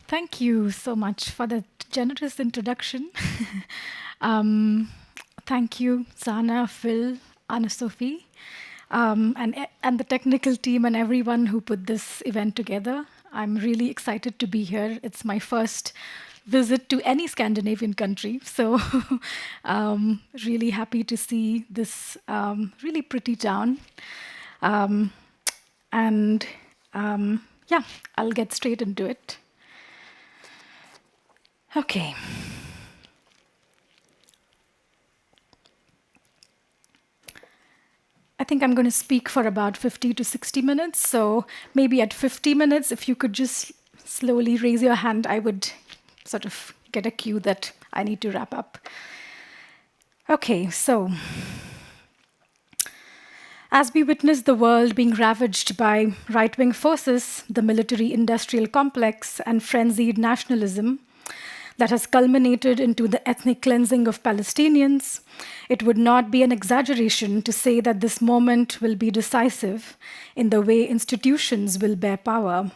Thank you so much for the generous introduction. um, Thank you, Zana, Phil, Anna-Sophie, and the technical team and everyone who put this event together. I'm really excited to be here. It's my first visit to any Scandinavian country, so really happy to see this really pretty town. Um, and yeah, I'll get straight into it. Okay. I think I'm going to speak for about 50 to 60 minutes. So maybe at 50 minutes, if you could just slowly raise your hand, I would sort of get a cue that I need to wrap up. Okay, so as we witness the world being ravaged by right-wing forces, the military-industrial complex, and frenzied nationalism, that has culminated into the ethnic cleansing of Palestinians, it would not be an exaggeration to say that this moment will be decisive in the way institutions will bear power,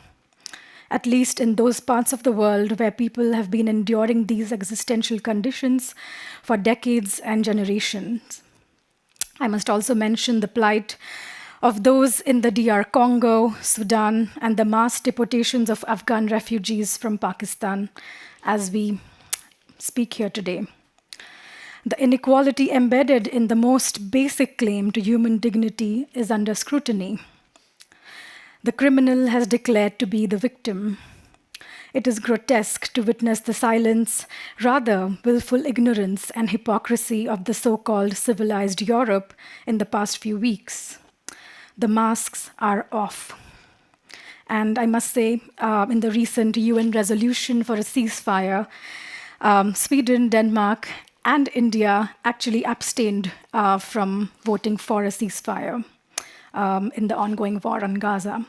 at least in those parts of the world where people have been enduring these existential conditions for decades and generations. I must also mention the plight of those in the DR Congo, Sudan, and the mass deportations of Afghan refugees from Pakistan as we speak here today. The inequality embedded in the most basic claim to human dignity is under scrutiny. The criminal has declared to be the victim. It is grotesque to witness the silence, rather willful ignorance and hypocrisy of the so-called civilized Europe in the past few weeks. The masks are off. And I must say, in the recent UN resolution for a ceasefire, Sweden, Denmark, and India actually abstained from voting for a ceasefire in the ongoing war on Gaza.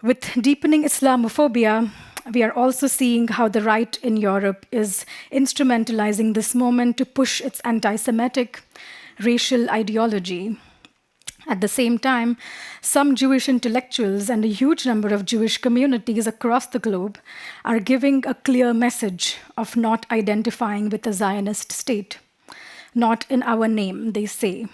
With deepening Islamophobia, we are also seeing how the right in Europe is instrumentalizing this moment to push its anti-Semitic racial ideology. At the same time, some Jewish intellectuals and a huge number of Jewish communities across the globe are giving a clear message of not identifying with a Zionist state. Not in our name, they say.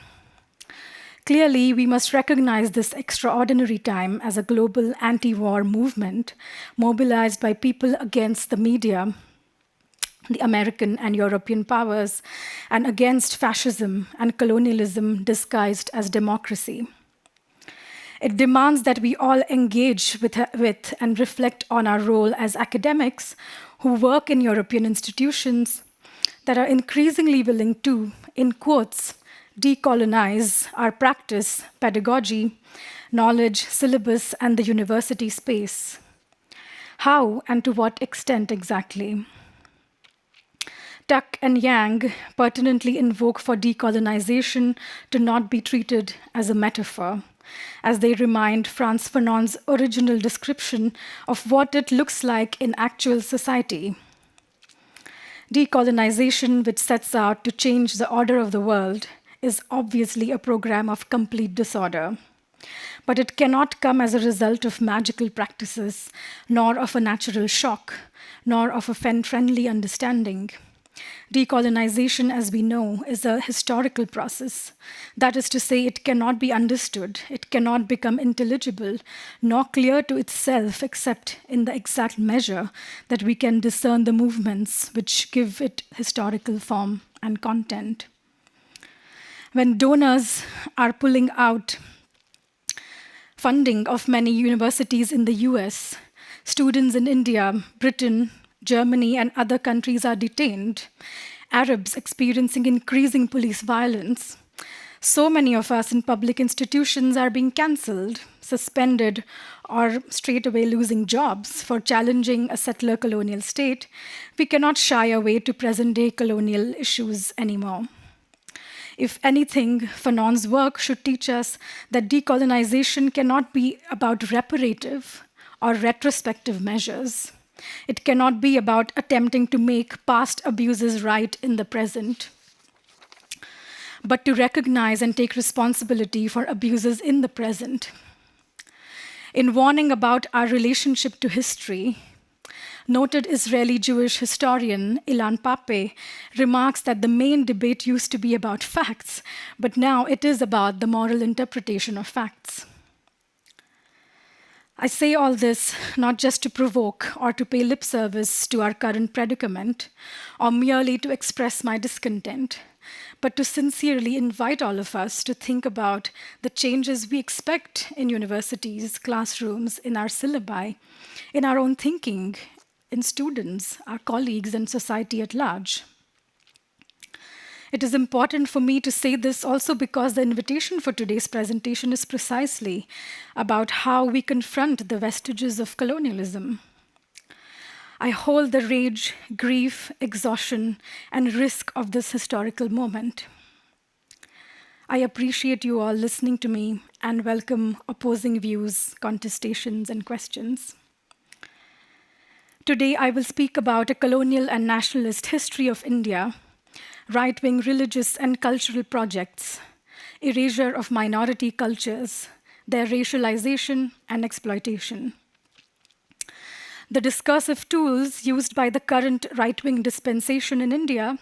Clearly, we must recognize this extraordinary time as a global anti-war movement mobilized by people against the media, the American and European powers, and against fascism and colonialism disguised as democracy. It demands that we all engage with and reflect on our role as academics who work in European institutions that are increasingly willing to, in quotes, decolonize our practice, pedagogy, knowledge, syllabus, and the university space. How and to what extent exactly? Tuck and Yang pertinently invoke for decolonization to not be treated as a metaphor, as they remind Frantz Fanon's original description of what it looks like in actual society. Decolonization, which sets out to change the order of the world, is obviously a program of complete disorder. But it cannot come as a result of magical practices, nor of a natural shock, nor of a friendly understanding. Decolonization, as we know, is a historical process. That is to say, it cannot be understood, it cannot become intelligible, nor clear to itself except in the exact measure that we can discern the movements which give it historical form and content. When donors are pulling out funding of many universities in the US, students in India, Britain, Germany, and other countries are detained, Arabs experiencing increasing police violence, so many of us in public institutions are being cancelled, suspended, or straight away losing jobs for challenging a settler colonial state, we cannot shy away to present-day colonial issues anymore. If anything, Fanon's work should teach us that decolonization cannot be about reparative or retrospective measures. It cannot be about attempting to make past abuses right in the present, but to recognize and take responsibility for abuses in the present. In warning about our relationship to history, Noted Israeli Jewish historian Ilan Pape remarks that the main debate used to be about facts, but now it is about the moral interpretation of facts. I say all this not just to provoke or to pay lip service to our current predicament, or merely to express my discontent, but to sincerely invite all of us to think about the changes we expect in universities, classrooms, in our syllabi, in our own thinking, in students, our colleagues, and society at large. It is important for me to say this also because the invitation for today's presentation is precisely about how we confront the vestiges of colonialism. I hold the rage, grief, exhaustion, and risk of this historical moment. I appreciate you all listening to me and welcome opposing views, contestations, and questions. Today, I will speak about a colonial and nationalist history of India, right-wing religious and cultural projects, erasure of minority cultures, their racialization and exploitation. The discursive tools used by the current right-wing dispensation in India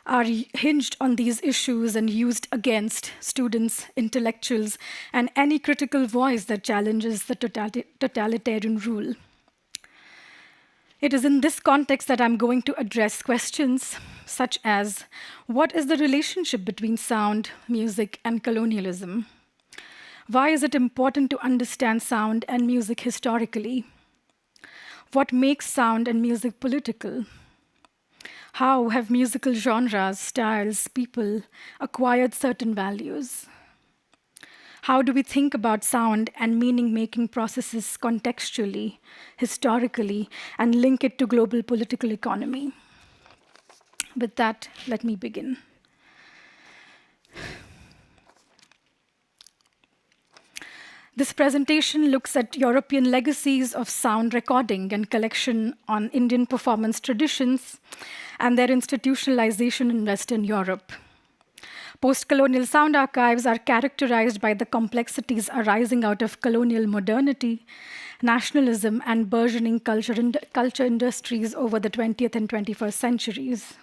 are hinged on these issues and used against students, intellectuals, and any critical voice that challenges the totalitarian rule. It is in this context that I'm going to address questions such as, what is the relationship between sound, music, and colonialism? Why is it important to understand sound and music historically? What makes sound and music political? How have musical genres, styles, people acquired certain values? How do we think about sound and meaning-making processes contextually, historically, and link it to global political economy? With that, let me begin. This presentation looks at European legacies of sound recording and collection on Indian performance traditions and their institutionalization in Western Europe. Postcolonial sound archives are characterized by the complexities arising out of colonial modernity, nationalism, and bourgeoning culture industries over the 20th and 21st centuries.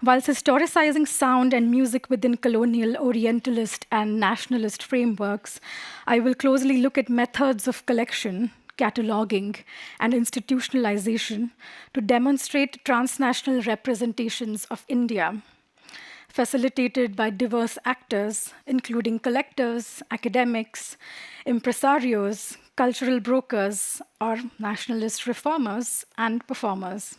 Whilst historicizing sound and music within colonial, orientalist, and nationalist frameworks, I will closely look at methods of collection, cataloguing, and institutionalization to demonstrate transnational representations of India, facilitated by diverse actors, including collectors, academics, impresarios, cultural brokers, or nationalist reformers and performers.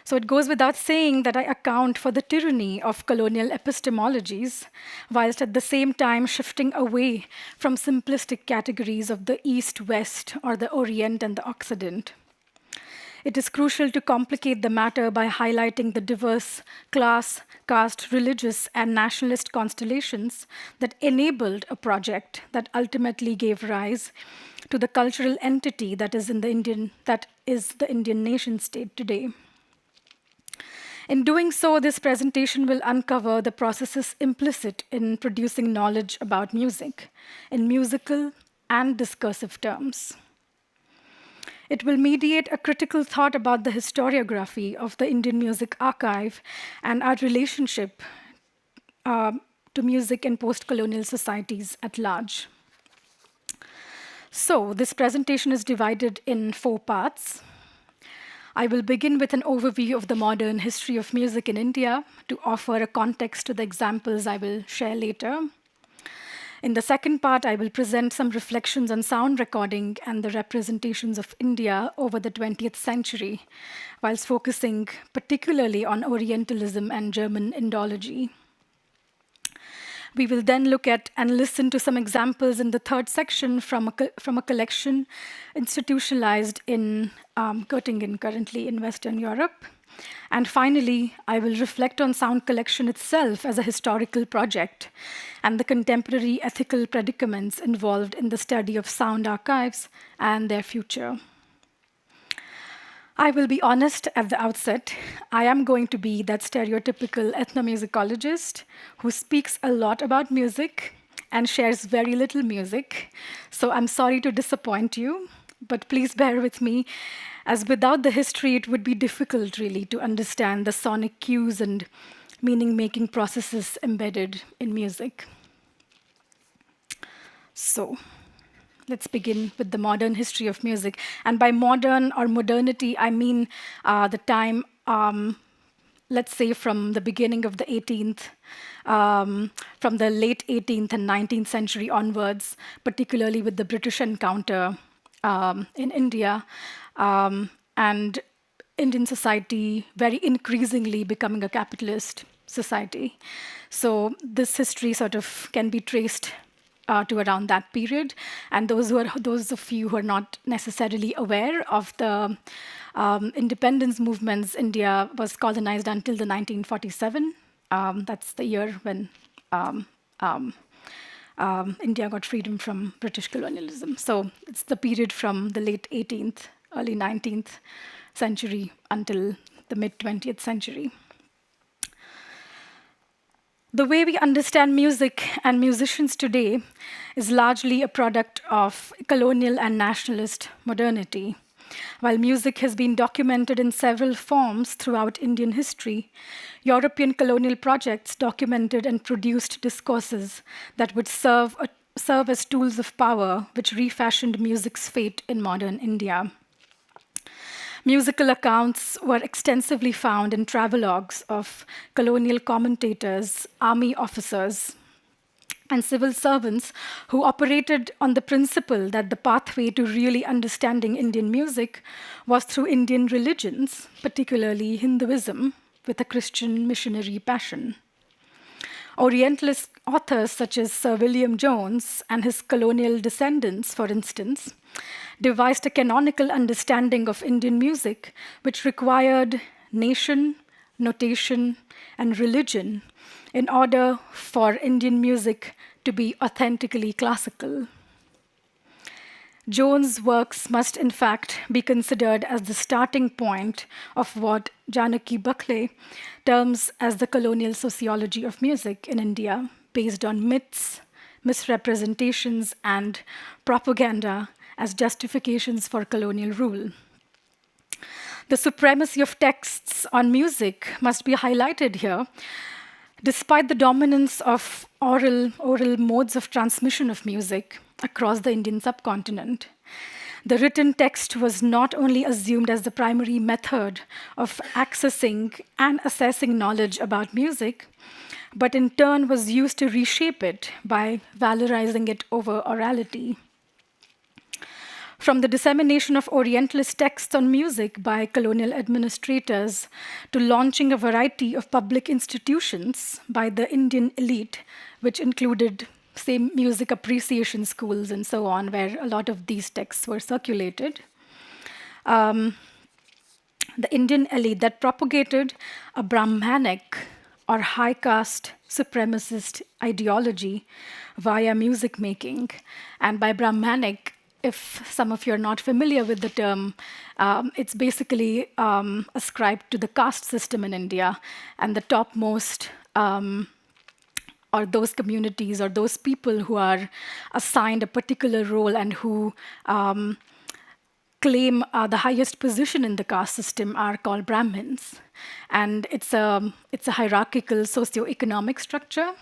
So it goes without saying that I account for the tyranny of colonial epistemologies, whilst at the same time shifting away from simplistic categories of the East-West or the Orient and the Occident. It is crucial to complicate the matter by highlighting the diverse class, caste, religious, and nationalist constellations that enabled a project that ultimately gave rise to the cultural entity that is the Indian nation-state today. In doing so, this presentation will uncover the processes implicit in producing knowledge about music in musical and discursive terms. It will mediate a critical thought about the historiography of the Indian music archive and our relationship to music in post-colonial societies at large. So this presentation is divided in 4 parts. I will begin with an overview of the modern history of music in India to offer a context to the examples I will share later. In the second part, I will present some reflections on sound recording and the representations of India over the 20th century, whilst focusing particularly on Orientalism and German Indology. We will then look at and listen to some examples in the third section from a collection institutionalized in Göttingen, currently in Western Europe. And finally, I will reflect on sound collection itself as a historical project and the contemporary ethical predicaments involved in the study of sound archives and their future. I will be honest at the outset, I am going to be that stereotypical ethnomusicologist who speaks a lot about music and shares very little music, so I'm sorry to disappoint you. but please bear with me, as without the history, it would be difficult really to understand the sonic cues and meaning-making processes embedded in music. So, let's begin with the modern history of music. And by modern or modernity, I mean the time, let's say from the beginning of the 18th, from the late 18th and 19th century onwards, particularly with the British encounter in India, and Indian society very increasingly becoming a capitalist society. So this history sort of can be traced to around that period. And those of you who are not necessarily aware of the independence movements, India was colonized until the 1947. That's the year when India got freedom from British colonialism. So it's the period from the late 18th, early 19th century until the mid 20th century. The way we understand music and musicians today is largely a product of colonial and nationalist modernity. While music has been documented in several forms throughout Indian history, European colonial projects documented and produced discourses that would serve as tools of power, which refashioned music's fate in modern India. Musical accounts were extensively found in travelogues of colonial commentators, army officers, and civil servants who operated on the principle that the pathway to really understanding Indian music was through Indian religions, particularly Hinduism, with a Christian missionary passion. Orientalist authors such as Sir William Jones and his colonial descendants, for instance, devised a canonical understanding of Indian music, which required nation, notation, and religion in order for Indian music to be authentically classical. Jones' works must, in fact, be considered as the starting point of what Janaki Buckley terms as the colonial sociology of music in India, based on myths, misrepresentations, and propaganda as justifications for colonial rule. The supremacy of texts on music must be highlighted here. Despite the dominance of oral modes of transmission of music across the Indian subcontinent, the written text was not only assumed as the primary method of accessing and assessing knowledge about music, but in turn was used to reshape it by valorizing it over orality. From the dissemination of Orientalist texts on music by colonial administrators to launching a variety of public institutions by the Indian elite, which included, say, music appreciation schools and so on, where a lot of these texts were circulated. The Indian elite that propagated a Brahmanic or high caste supremacist ideology via music making. And by Brahmanic, if some of you are not familiar with the term, it's basically ascribed to the caste system in India, and the topmost or those communities or those people who are assigned a particular role and who claim the highest position in the caste system are called Brahmins. And it's a hierarchical socio-economic structure,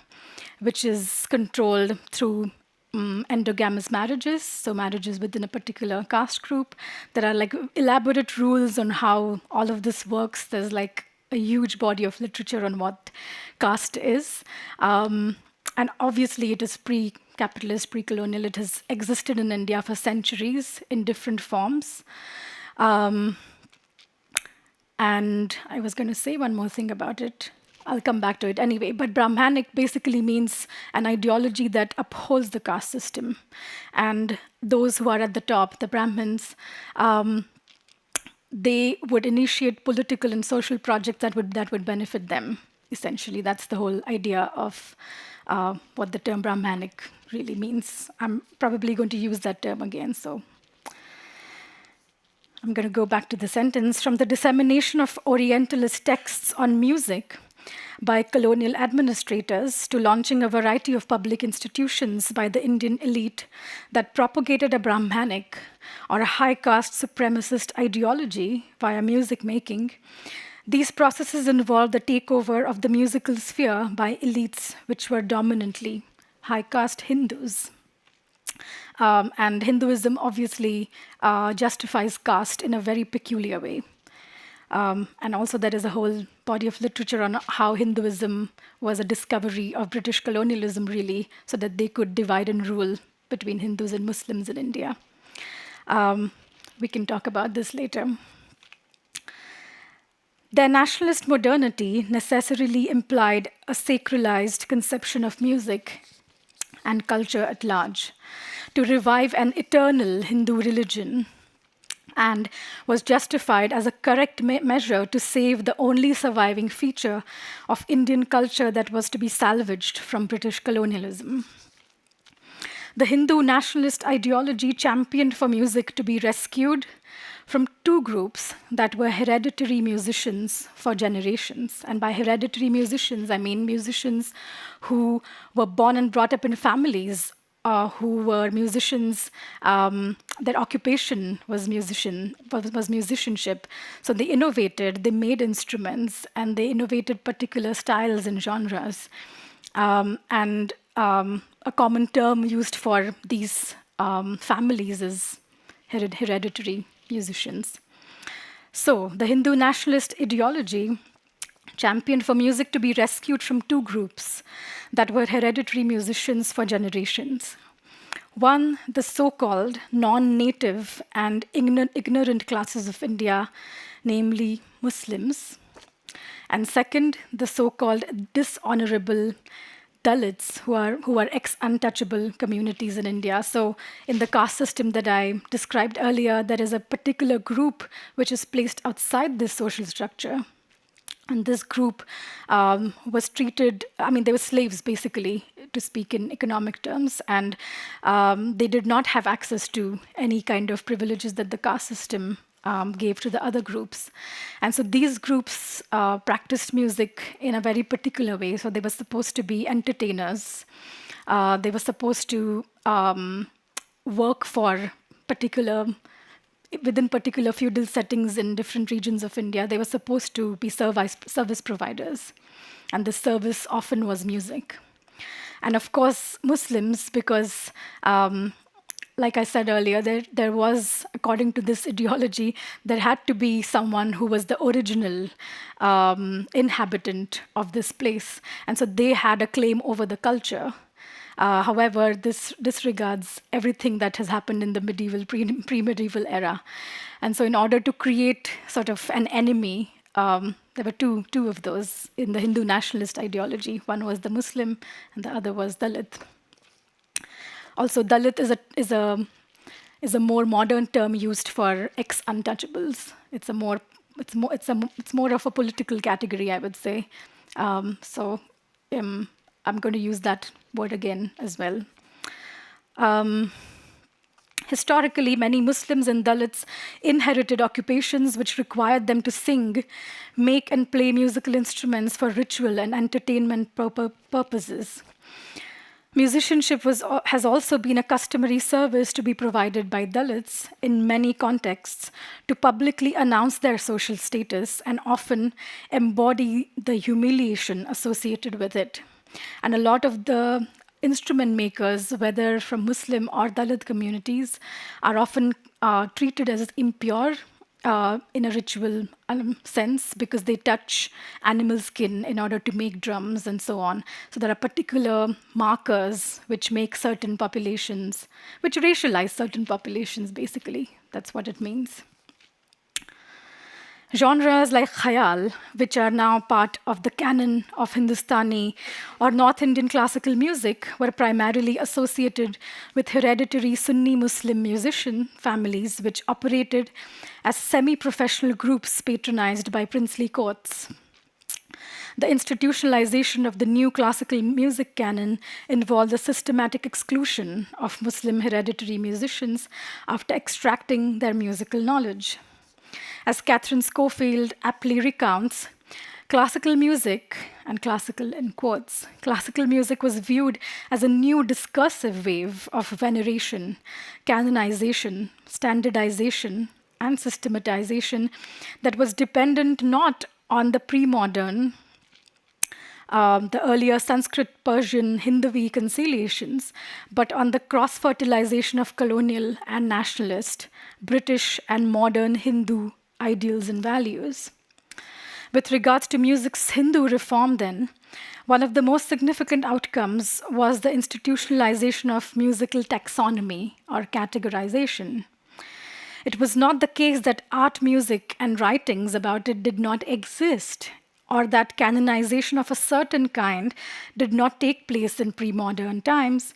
which is controlled through endogamous marriages, so marriages within a particular caste group. There are like elaborate rules on how all of this works. There's like a huge body of literature on what caste is. And obviously it is pre-capitalist, pre-colonial. It has existed in India for centuries in different forms. And I was going to say one more thing about it. I'll come back to it anyway. But Brahmanic basically means an ideology that upholds the caste system. And those who are at the top, the Brahmins, they would initiate political and social projects that would benefit them. Essentially, that's the whole idea of what the term Brahmanic really means. I'm probably going to use that term again, so I'm going to go back to the sentence. From the dissemination of Orientalist texts on music by colonial administrators to launching a variety of public institutions by the Indian elite that propagated a Brahmanic or a high caste supremacist ideology via music making, these processes involved the takeover of the musical sphere by elites which were dominantly high caste Hindus. And Hinduism obviously justifies caste in a very peculiar way. And also, there is a whole body of literature on how Hinduism was a discovery of British colonialism, really, so that they could divide and rule between Hindus and Muslims in India. We can talk about this later. Their nationalist modernity necessarily implied a sacralized conception of music and culture at large, to revive an eternal Hindu religion, and was justified as a correct measure to save the only surviving feature of Indian culture that was to be salvaged from British colonialism. The Hindu nationalist ideology championed for music to be rescued from two groups that were hereditary musicians for generations. And by hereditary musicians, I mean musicians who were born and brought up in families who were musicians. Their occupation was musicianship. So they innovated, they made instruments, and they innovated particular styles and genres. And a common term used for these families is hereditary musicians. So the Hindu nationalist ideology championed for music to be rescued from two groups that were hereditary musicians for generations. One, the so-called non-native and ignorant classes of India, namely Muslims. And second, the so-called dishonorable Dalits, who are ex-untouchable communities in India. So in the caste system that I described earlier, there is a particular group which is placed outside this social structure. And this group was treated, they were slaves, basically, to speak in economic terms, and they did not have access to any kind of privileges that the caste system gave to the other groups. And so these groups practiced music in a very particular way. So they were supposed to be entertainers. They were supposed to work for within particular feudal settings in different regions of India. They were supposed to be service providers. And the service often was music. And of course, Muslims, because like I said earlier, there was, according to this ideology, there had to be someone who was the original inhabitant of this place. And so they had a claim over the culture. However, this disregards everything that has happened in the medieval, pre-medieval era. And so in order to create sort of an enemy, there were two of those in the Hindu nationalist ideology. One was the Muslim, and the other was Dalit. Also, Dalit is a more modern term used for ex-untouchables. It's more of a political category, I would say. So I'm going to use that word again as well. Historically, many Muslims and Dalits inherited occupations which required them to sing, make and play musical instruments for ritual and entertainment purposes. Musicianship has also been a customary service to be provided by Dalits in many contexts to publicly announce their social status and often embody the humiliation associated with it. And a lot of the instrument makers, whether from Muslim or Dalit communities, are often treated as impure in a ritual sense because they touch animal skin in order to make drums and so on. So there are particular markers which make certain populations, which racialize certain populations, basically. That's what it means. Genres like khayal, which are now part of the canon of Hindustani or North Indian classical music, were primarily associated with hereditary Sunni Muslim musician families, which operated as semi-professional groups patronized by princely courts. The institutionalization of the new classical music canon involved the systematic exclusion of Muslim hereditary musicians after extracting their musical knowledge. As Catherine Schofield aptly recounts, Classical music, and classical in quotes, classical music was viewed as a new discursive wave of veneration, canonization, standardization, and systematization that was dependent not on the pre-modern, the earlier Sanskrit, Persian, Hindu conciliations, but on the cross-fertilization of colonial and nationalist, British and modern Hindu ideals and values. With regards to music's Hindu reform, then, one of the most significant outcomes was the institutionalization of musical taxonomy or categorization. It was not the case that art, music, and writings about it did not exist, or that canonization of a certain kind did not take place in pre modern times,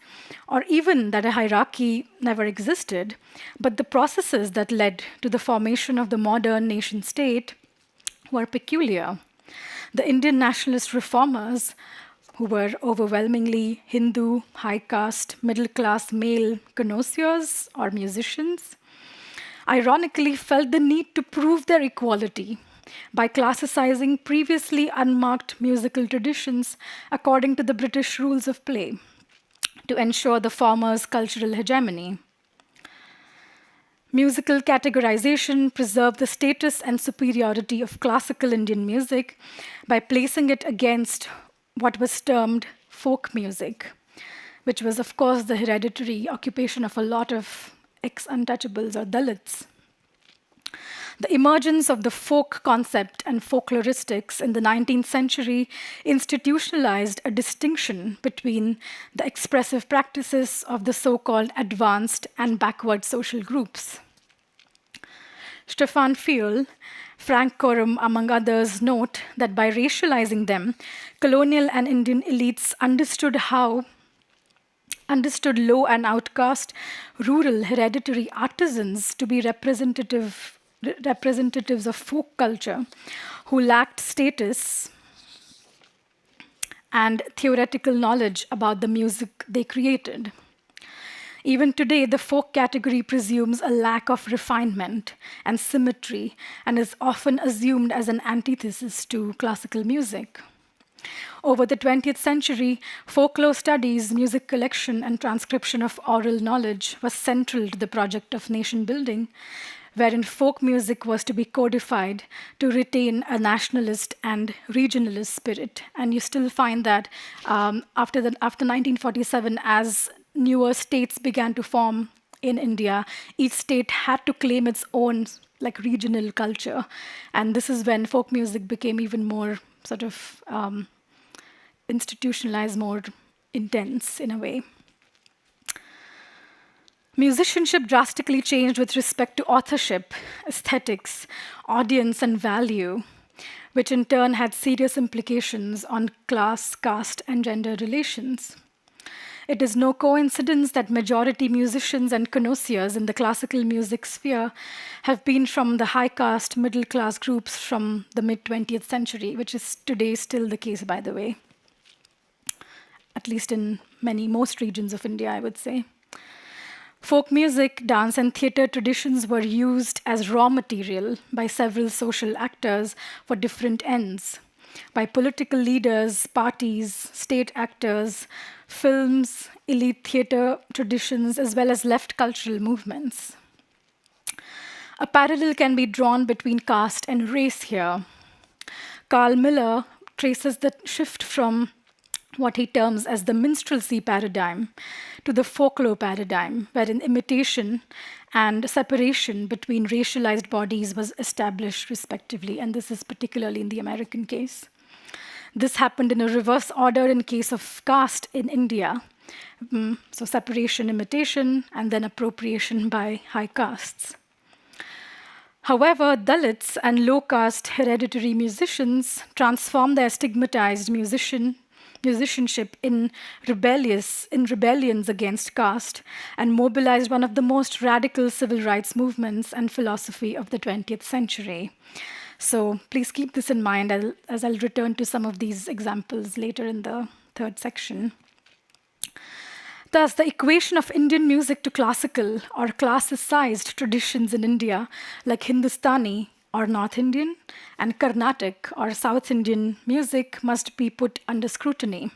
or even that a hierarchy never existed, but the processes that led to the formation of the modern nation state were peculiar. The Indian nationalist reformers, who were overwhelmingly Hindu, high caste, middle class male connoisseurs or musicians, ironically felt the need to prove their equality by classicizing previously unmarked musical traditions according to the British rules of play to ensure the former's cultural hegemony. Musical categorization preserved the status and superiority of classical Indian music by placing it against what was termed folk music, which was, of course, the hereditary occupation of a lot of ex-untouchables or Dalits. The emergence of the folk concept and folkloristics in the 19th century institutionalized a distinction between the expressive practices of the so-called advanced and backward social groups. Stefan Fiel, Frank Corum, among others, note that by racializing them, colonial and Indian elites understood low and outcast rural hereditary artisans to be representatives of folk culture who lacked status and theoretical knowledge about the music they created. Even today, the folk category presumes a lack of refinement and symmetry and is often assumed as an antithesis to classical music. Over the 20th century, folklore studies, music collection, and transcription of oral knowledge was central to the project of nation building, wherein folk music was to be codified to retain a nationalist and regionalist spirit. And you still find that after 1947, as newer states began to form in India, each state had to claim its own regional culture. And this is when folk music became even more sort of institutionalized, more intense in a way. Musicianship drastically changed with respect to authorship, aesthetics, audience, and value, which in turn had serious implications on class, caste, and gender relations. It is no coincidence that majority musicians and connoisseurs in the classical music sphere have been from the high caste, middle class groups from the mid 20th century, which is today still the case, by the way, at least in most regions of India, I would say. Folk music, dance, and theater traditions were used as raw material by several social actors for different ends, by political leaders, parties, state actors, films, elite theater traditions, as well as left cultural movements. A parallel can be drawn between caste and race here. Carl Miller traces the shift from what he terms as the minstrelsy paradigm to the folklore paradigm, wherein imitation and separation between racialized bodies was established respectively, and this is particularly in the American case. This happened in a reverse order in case of caste in India. So separation, imitation, and then appropriation by high castes. However, Dalits and low caste hereditary musicians transformed their stigmatized musicianship in rebellions against caste and mobilized one of the most radical civil rights movements and philosophy of the 20th century. So please keep this in mind as I'll return to some of these examples later in the third section. Thus, the equation of Indian music to classical or classicized traditions in India, like Hindustani, or North Indian, and Carnatic or South Indian music must be put under scrutiny.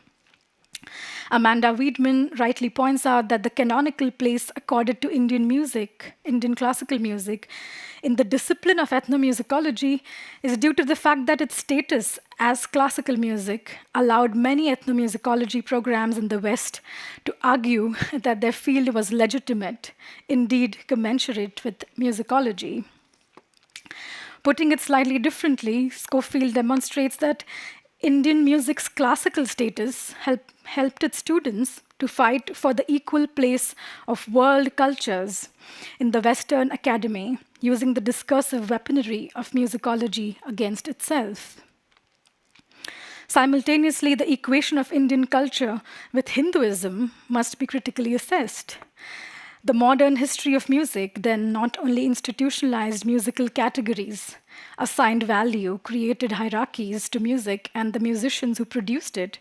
Amanda Wiedemann rightly points out that the canonical place accorded to Indian music, Indian classical music, in the discipline of ethnomusicology is due to the fact that its status as classical music allowed many ethnomusicology programs in the West to argue that their field was legitimate, indeed commensurate with musicology. Putting it slightly differently, Schofield demonstrates that Indian music's classical status helped its students to fight for the equal place of world cultures in the Western academy, using the discursive weaponry of musicology against itself. Simultaneously, the equation of Indian culture with Hinduism must be critically assessed. The modern history of music then not only institutionalized musical categories, assigned value, created hierarchies to music and the musicians who produced it,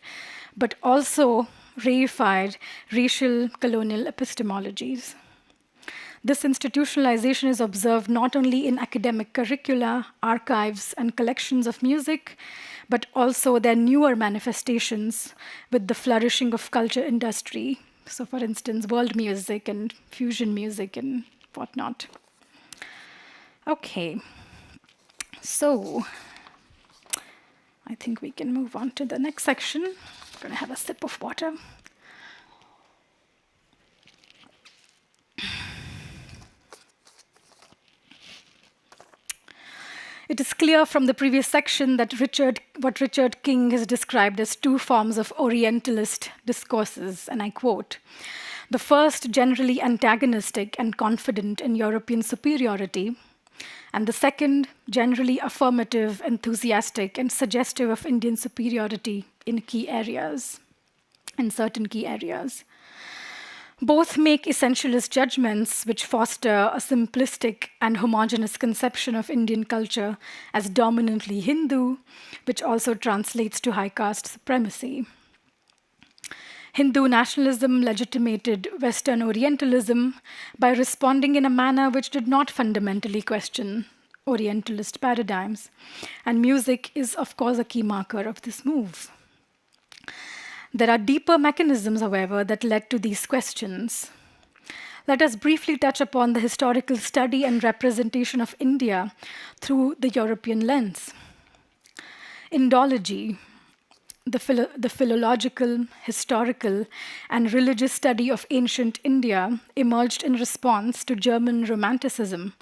but also reified racial colonial epistemologies. This institutionalization is observed not only in academic curricula, archives, and collections of music, but also their newer manifestations with the flourishing of culture industry. So, for instance, world music and fusion music and whatnot. Okay, so I think we can move on to the next section. I'm going to have a sip of water. It is clear from the previous section that what Richard King has described as two forms of orientalist discourses, and I quote, "The first generally antagonistic and confident in European superiority, and the second generally affirmative, enthusiastic, and suggestive of Indian superiority in certain key areas. Both make essentialist judgments which foster a simplistic and homogeneous conception of Indian culture as dominantly Hindu, which also translates to high caste supremacy. Hindu nationalism legitimated Western Orientalism by responding in a manner which did not fundamentally question Orientalist paradigms, and music is, of course, a key marker of this move. There are deeper mechanisms, however, that led to these questions. Let us briefly touch upon the historical study and representation of India through the European lens. Indology, the philological, historical, and religious study of ancient India, emerged in response to German Romanticism,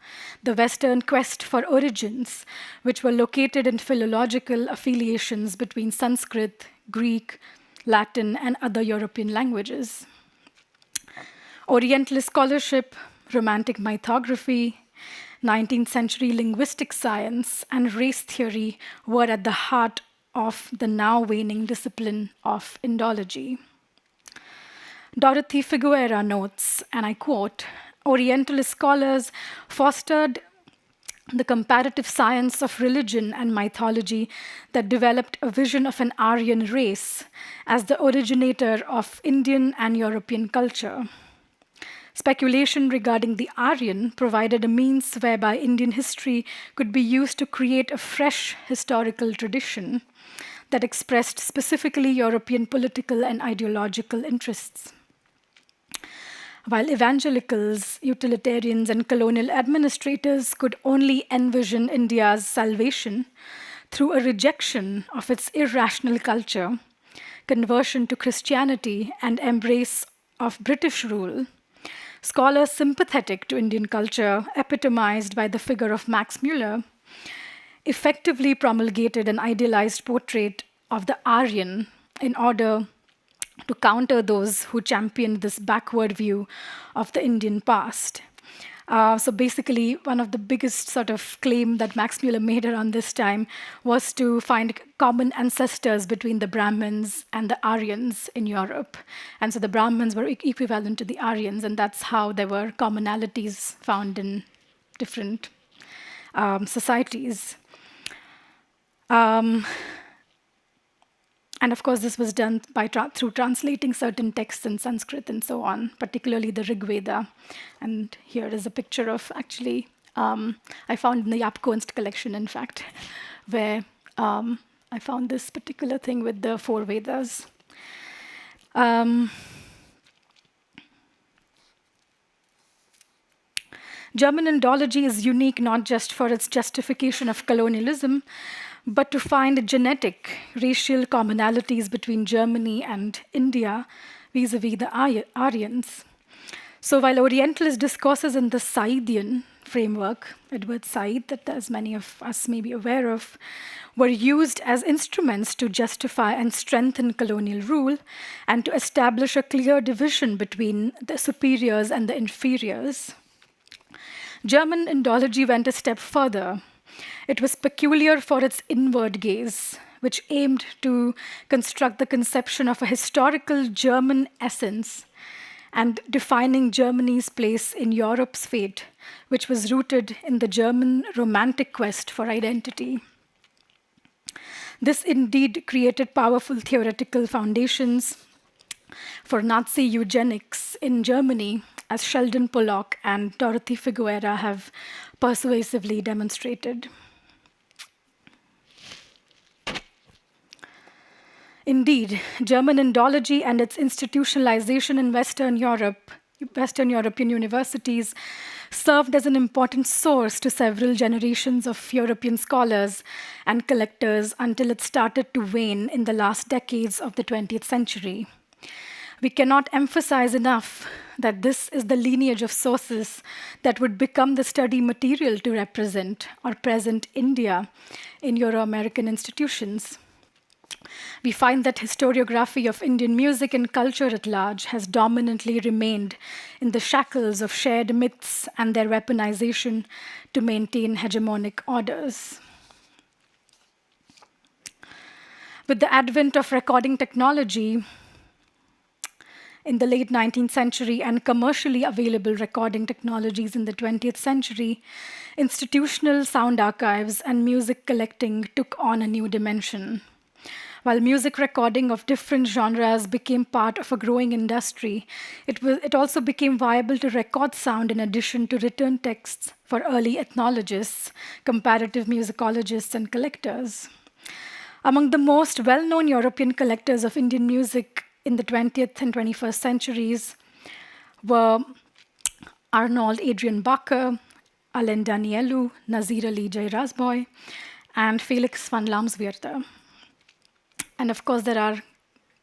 the Western quest for origins, which were located in philological affiliations between Sanskrit, Greek, Latin, and other European languages. Orientalist scholarship, Romantic mythography, 19th century linguistic science, and race theory were at the heart of the now waning discipline of Indology. Dorothy Figueroa notes, and I quote, "Orientalist scholars fostered the comparative science of religion and mythology that developed a vision of an Aryan race as the originator of Indian and European culture. Speculation regarding the Aryan provided a means whereby Indian history could be used to create a fresh historical tradition that expressed specifically European political and ideological interests. While evangelicals, utilitarians, and colonial administrators could only envision India's salvation through a rejection of its irrational culture, conversion to Christianity, and embrace of British rule, scholars sympathetic to Indian culture, epitomized by the figure of Max Muller, effectively promulgated an idealized portrait of the Aryan in order to counter those who championed this backward view of the Indian past. So basically, one of the biggest sort of claim that Max Muller made around this time was to find common ancestors between the Brahmins and the Aryans in Europe. And so the Brahmins were equivalent to the Aryans, and that's how there were commonalities found in different societies. And of course, this was done through translating certain texts in Sanskrit and so on, particularly the Rig Veda. And here is a picture of actually I found in the Yapkunst collection, in fact, where I found this particular thing with the four Vedas. German Indology is unique not just for its justification of colonialism, but to find genetic racial commonalities between Germany and India vis-a-vis the Aryans. So while Orientalist discourses in the Saidian framework, Edward Said, that as many of us may be aware of, were used as instruments to justify and strengthen colonial rule and to establish a clear division between the superiors and the inferiors, German Indology went a step further. It was peculiar for its inward gaze, which aimed to construct the conception of a historical German essence and defining Germany's place in Europe's fate, which was rooted in the German romantic quest for identity. This indeed created powerful theoretical foundations for Nazi eugenics in Germany, as Sheldon Pollock and Dorothy Figuera have persuasively demonstrated. Indeed, German Indology and its institutionalization in Western European universities served as an important source to several generations of European scholars and collectors until it started to wane in the last decades of the 20th century. We cannot emphasize enough that this is the lineage of sources that would become the study material to represent or present India in Euro-American institutions. We find that historiography of Indian music and culture at large has dominantly remained in the shackles of shared myths and their weaponization to maintain hegemonic orders. With the advent of recording technology in the late 19th century and commercially available recording technologies in the 20th century, institutional sound archives and music collecting took on a new dimension. While music recording of different genres became part of a growing industry, it also became viable to record sound in addition to written texts for early ethnologists, comparative musicologists, and collectors. Among the most well-known European collectors of Indian music in the 20th and 21st centuries were Arnold Adrian Bakker, Alain Danielou, Nazir Ali Jairasboy, and Felix van Lamsweerder. And of course, there are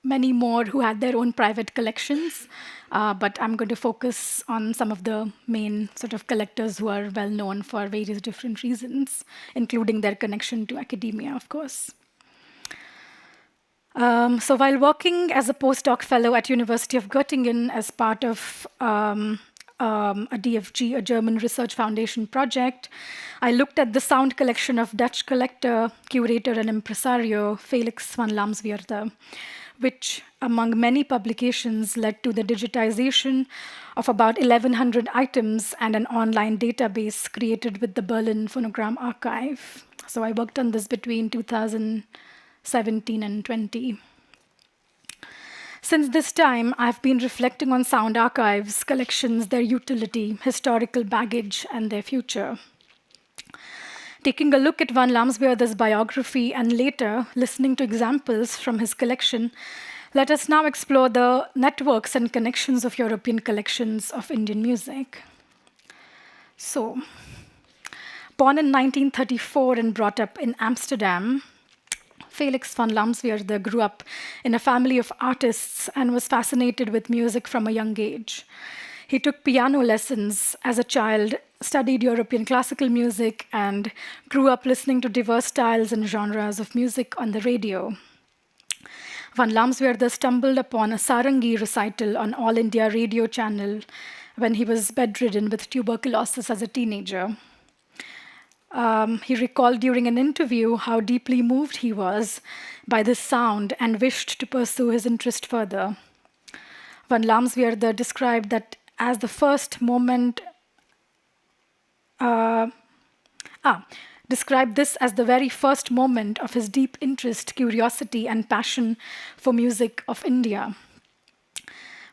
many more who had their own private collections, but I'm going to focus on some of the main sort of collectors who are well known for various different reasons, including their connection to academia, of course. So while working as a postdoc fellow at University of Göttingen as part of a DFG, a German Research Foundation project, I looked at the sound collection of Dutch collector, curator, and impresario Felix van Lamsweerder, which, among many publications, led to the digitization of about 1,100 items and an online database created with the Berlin Phonogram Archive. So I worked on this between 2017 and 20. Since this time, I've been reflecting on sound archives, collections, their utility, historical baggage, and their future. Taking a look at van Lamsweerder's biography and later listening to examples from his collection, let us now explore the networks and connections of European collections of Indian music. So, born in 1934 and brought up in Amsterdam, Felix van Lamsweerder grew up in a family of artists and was fascinated with music from a young age. He took piano lessons as a child, studied European classical music, and grew up listening to diverse styles and genres of music on the radio. Van Lamsweerder stumbled upon a sarangi recital on All India Radio channel when he was bedridden with tuberculosis as a teenager. He recalled during an interview how deeply moved he was by this sound and wished to pursue his interest further. Van Lamsweerder described that as the first moment, described this as the very first moment of his deep interest, curiosity, and passion for music of India.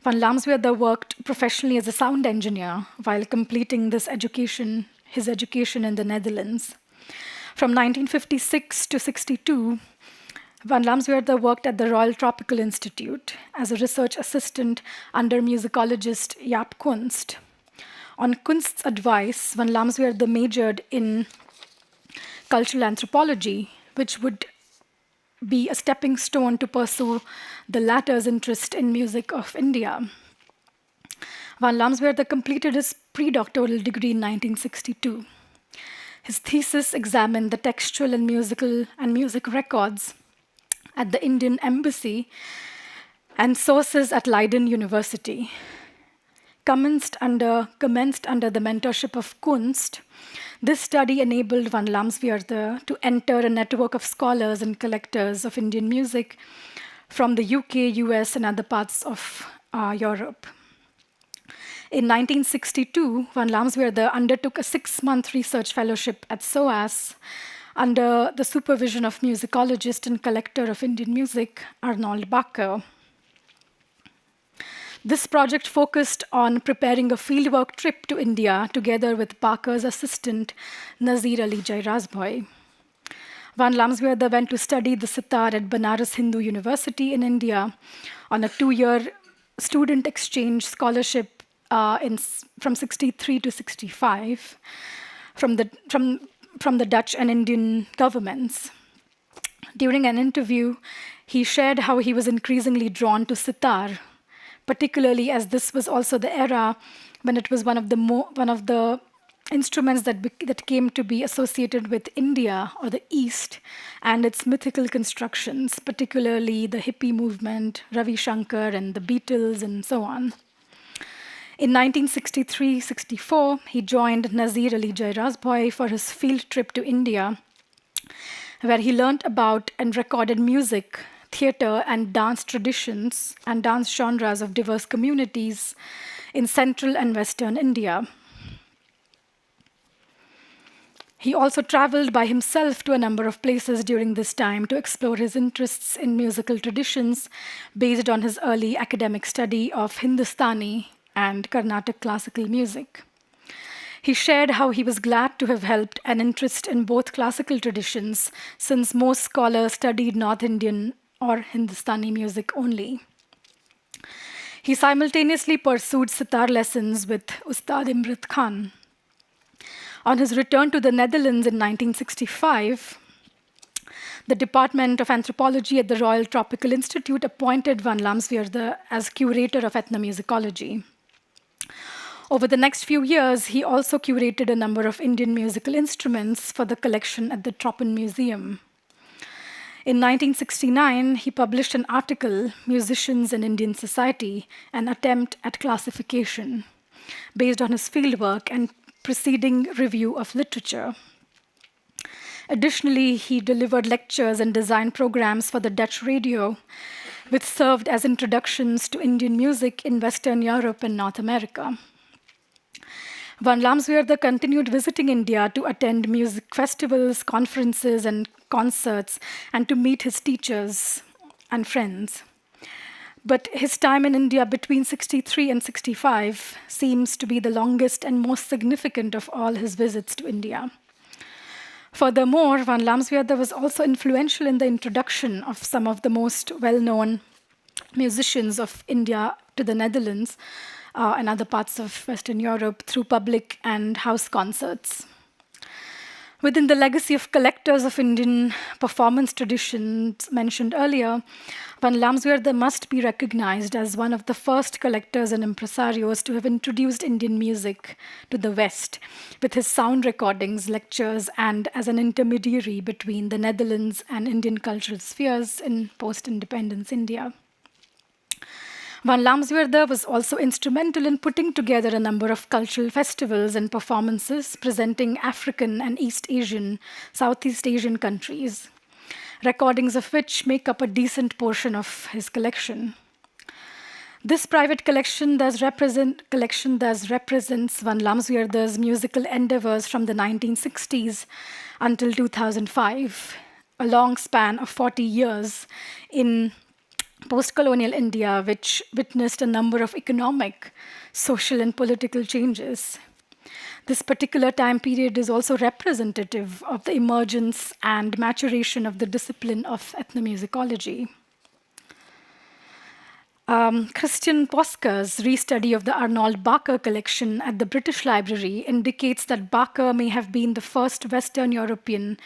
Van Lamsweerder worked professionally as a sound engineer while completing this education his education in the Netherlands. From 1956 to 62, Van Lamsweerder worked at the Royal Tropical Institute as a research assistant under musicologist Jaap Kunst. On Kunst's advice, Van Lamsweerder majored in cultural anthropology, which would be a stepping stone to pursue the latter's interest in music of India. Van Lamsweerder completed his pre-doctoral degree in 1962. His thesis examined the textual and music records at the Indian Embassy and sources at Leiden University. Commenced under the mentorship of Kunst, this study enabled Van Lamsweerder to enter a network of scholars and collectors of Indian music from the UK, US, and other parts of Europe. In 1962, Van Lamsweerder undertook a 6-month research fellowship at SOAS under the supervision of musicologist and collector of Indian music, Arnold Bakker. This project focused on preparing a fieldwork trip to India together with Bakker's assistant, Nazir Ali Jairazbhai. Van Lamsweerder went to study the sitar at Banaras Hindu University in India on a 2-year student exchange scholarship from 63 to 65 from the Dutch and Indian governments. During an interview, he shared how he was increasingly drawn to sitar, particularly as this was also the era when it was one of the instruments that came to be associated with India or the East and its mythical constructions, particularly the hippie movement, Ravi Shankar and the Beatles and so on. In 1963-64, he joined Nazir Ali Jairazbhai for his field trip to India, where he learned about and recorded music, theater, and dance traditions and dance genres of diverse communities in central and western India. He also traveled by himself to a number of places during this time to explore his interests in musical traditions based on his early academic study of Hindustani and Carnatic classical music. He shared how he was glad to have helped an interest in both classical traditions, since most scholars studied North Indian or Hindustani music only. He simultaneously pursued sitar lessons with Ustad Imrat Khan. On his return to the Netherlands in 1965, the Department of Anthropology at the Royal Tropical Institute appointed Van Lamsweerder as curator of ethnomusicology. Over the next few years, he also curated a number of Indian musical instruments for the collection at the Tropen Museum. In 1969, he published an article, Musicians in Indian Society, an attempt at classification, based on his fieldwork and preceding review of literature. Additionally, he delivered lectures and designed programs for the Dutch radio, which served as introductions to Indian music in Western Europe and North America. Van Lamsweerder continued visiting India to attend music festivals, conferences, and concerts, and to meet his teachers and friends. But his time in India between 63 and 65 seems to be the longest and most significant of all his visits to India. Furthermore, Van Lamsweerder was also influential in the introduction of some of the most well-known musicians of India to the Netherlands and other parts of Western Europe through public and house concerts. Within the legacy of collectors of Indian performance traditions mentioned earlier, Van Lamsweerder must be recognized as one of the first collectors and impresarios to have introduced Indian music to the West, with his sound recordings, lectures, and as an intermediary between the Netherlands and Indian cultural spheres in post-independence India. Van Lamsweerder was also instrumental in putting together a number of cultural festivals and performances presenting African and Southeast Asian countries, recordings of which make up a decent portion of his collection. This private collection thus represents Van Lamsweerder's musical endeavors from the 1960s until 2005, a long span of 40 years in postcolonial India, which witnessed a number of economic, social, and political changes. This particular time period is also representative of the emergence and maturation of the discipline of ethnomusicology. Christian Posker's restudy of the Arnold Barker collection at the British Library indicates that Barker may have been the first Western European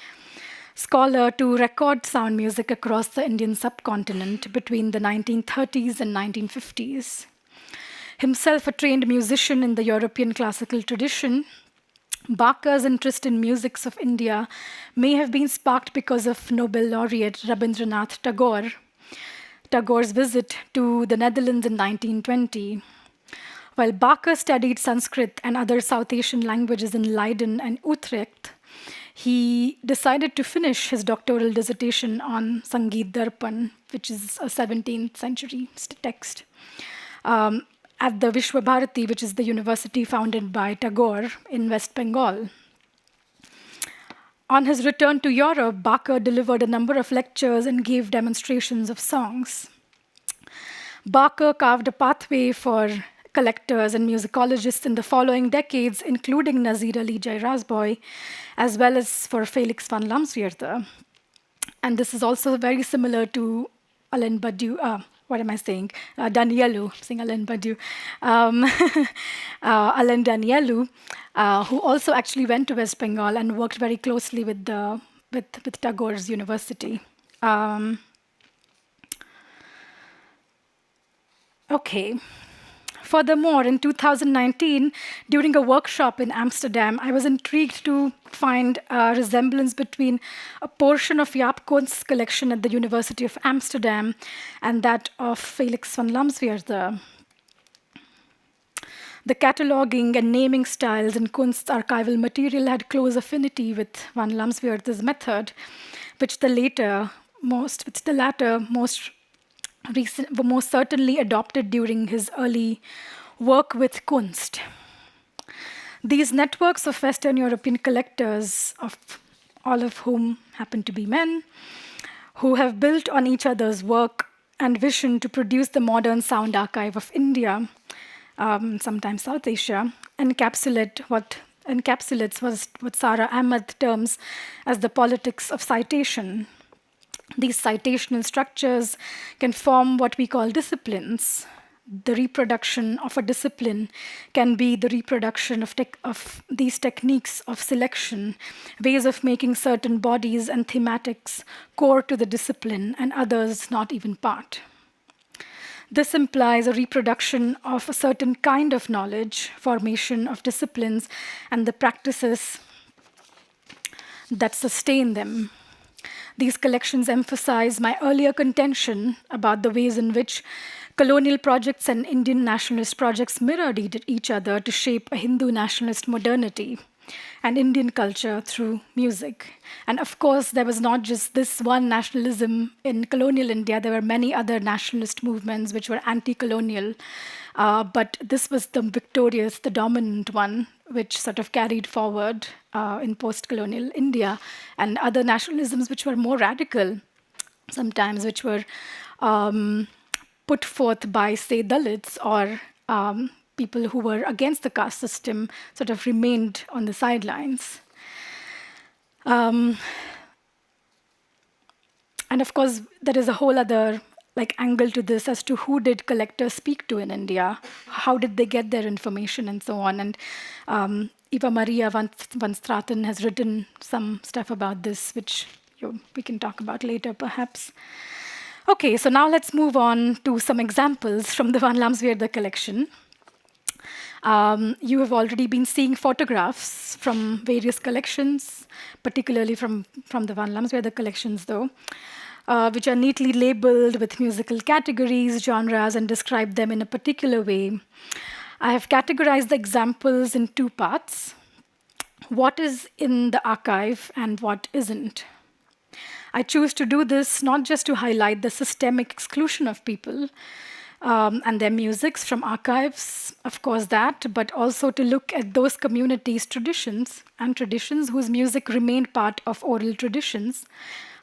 scholar to record sound music across the Indian subcontinent between the 1930s and 1950s. Himself a trained musician in the European classical tradition, Barker's interest in musics of India may have been sparked because of Nobel laureate Rabindranath Tagore's visit to the Netherlands in 1920. While Barker studied Sanskrit and other South Asian languages in Leiden and Utrecht, he decided to finish his doctoral dissertation on Sangeet Darpan, which is a 17th century text, at the Vishwabharati, which is the university founded by Tagore in West Bengal. On his return to Europe, Barker delivered a number of lectures and gave demonstrations of songs. Barker carved a pathway for collectors and musicologists in the following decades, including Nazir Ali Jairasboy, as well as for Felix van Lamsweerder. And this is also very similar to Alain Badiou, Danielou, I'm saying Alain Badiou. Alain Danielou, who also actually went to West Bengal and worked very closely with Tagore's university. Okay. Furthermore, in 2019, during a workshop in Amsterdam, I was intrigued to find a resemblance between a portion of Jaap Koontz's collection at the University of Amsterdam and that of Felix van Lamsweerder. The cataloguing and naming styles in Koontz's archival material had close affinity with van Lamsweerder's method, which the latter most certainly adopted during his early work with Kunst. These networks of Western European collectors, all of whom happen to be men, who have built on each other's work and vision to produce the modern sound archive of India, sometimes South Asia, encapsulates what Sara Ahmed terms as the politics of citation. These citational structures can form what we call disciplines. The reproduction of a discipline can be the reproduction of these techniques of selection, ways of making certain bodies and thematics core to the discipline and others not even part. This implies a reproduction of a certain kind of knowledge, formation of disciplines, and the practices that sustain them. These collections emphasize my earlier contention about the ways in which colonial projects and Indian nationalist projects mirrored each other to shape a Hindu nationalist modernity and Indian culture through music. And of course, there was not just this one nationalism in colonial India. There were many other nationalist movements which were anti-colonial, but this was the victorious, the dominant one, which sort of carried forward in post-colonial India, and other nationalisms which were more radical, sometimes which were put forth by, say, Dalits or people who were against the caste system, sort of remained on the sidelines. And of course, there is a whole other angle to this as to who did collectors speak to in India, how did they get their information, and so on. And Eva Maria van Straten has written some stuff about this, which we can talk about later, perhaps. Okay, so now let's move on to some examples from the Van Lamsweerder collection. You have already been seeing photographs from various collections, particularly from the Van Lamsweerder collections, though, which are neatly labeled with musical categories, genres, and describe them in a particular way. I have categorized the examples in two parts: what is in the archive and what isn't. I choose to do this not just to highlight the systemic exclusion of people and their musics from archives, of course that, but also to look at those communities' traditions whose music remained part of oral traditions,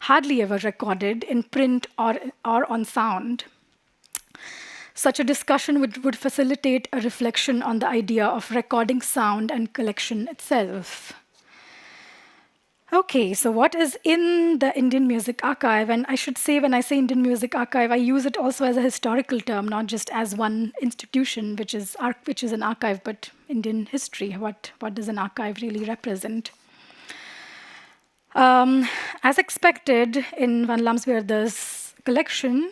hardly ever recorded in print or on sound. Such a discussion would facilitate a reflection on the idea of recording sound and collection itself. Okay, so what is in the Indian Music Archive? And I should say, when I say Indian Music Archive, I use it also as a historical term, not just as one institution, which is an archive, but Indian history. What does an archive really represent? As expected in Van Lamsweerde's collection,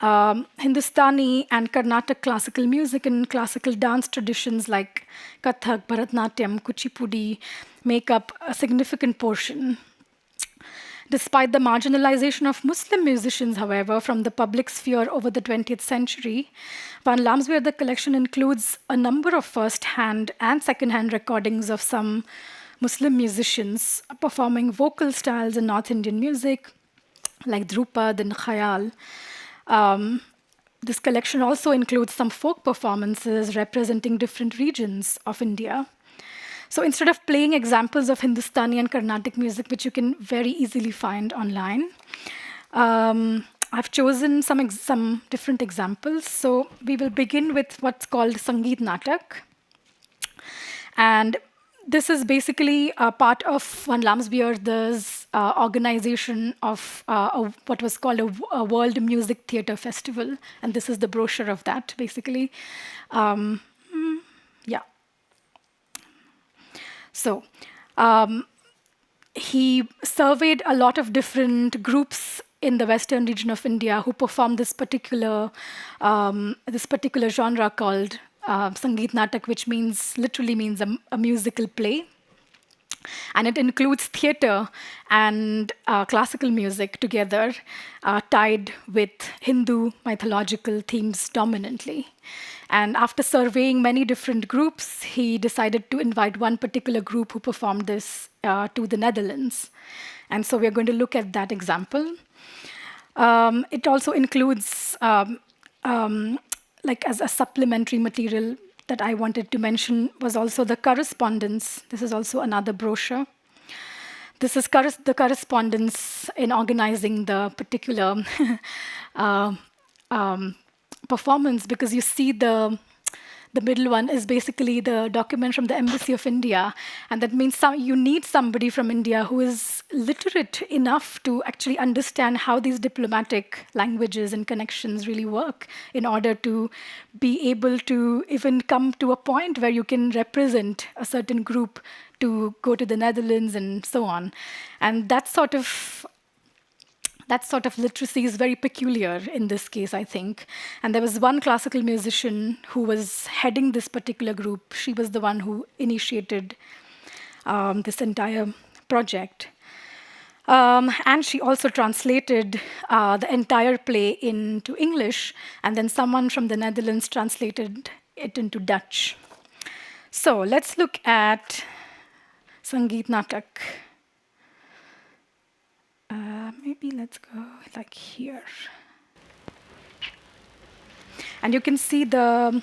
Hindustani and Carnatic classical music and classical dance traditions like Kathak, Bharatnatyam, Kuchipudi make up a significant portion. Despite the marginalization of Muslim musicians, however, from the public sphere over the 20th century, Van Lamsweerde collection includes a number of first-hand and second-hand recordings of some Muslim musicians performing vocal styles in North Indian music, like Drupad and Khayal. This collection also includes some folk performances representing different regions of India. So instead of playing examples of Hindustani and Carnatic music, which you can very easily find online, I've chosen some different examples. So we will begin with what's called Sangeet Natak. And this is basically a part of Van Lamsweerde's organization of what was called a World Music Theatre Festival. And this is the brochure of that, basically. Yeah. So he surveyed a lot of different groups in the western region of India who performed this particular genre called Sangeet Natak, which literally means a musical play. And it includes theatre and classical music together, tied with Hindu mythological themes dominantly. And after surveying many different groups, he decided to invite one particular group who performed this to the Netherlands. And so we're going to look at that example. It also includes, like as a supplementary material that I wanted to mention, was also the correspondence. This is also another brochure. This is the correspondence in organizing the particular performance, because you see the middle one is basically the document from the Embassy of India. And that means you need somebody from India who is literate enough to actually understand how these diplomatic languages and connections really work in order to be able to even come to a point where you can represent a certain group to go to the Netherlands and so on. And that sort of literacy is very peculiar in this case, I think. And there was one classical musician who was heading this particular group. She was the one who initiated this entire project. And she also translated the entire play into English, and then someone from the Netherlands translated it into Dutch. So let's look at Sangeet Natak. Maybe let's go like here. And you can see the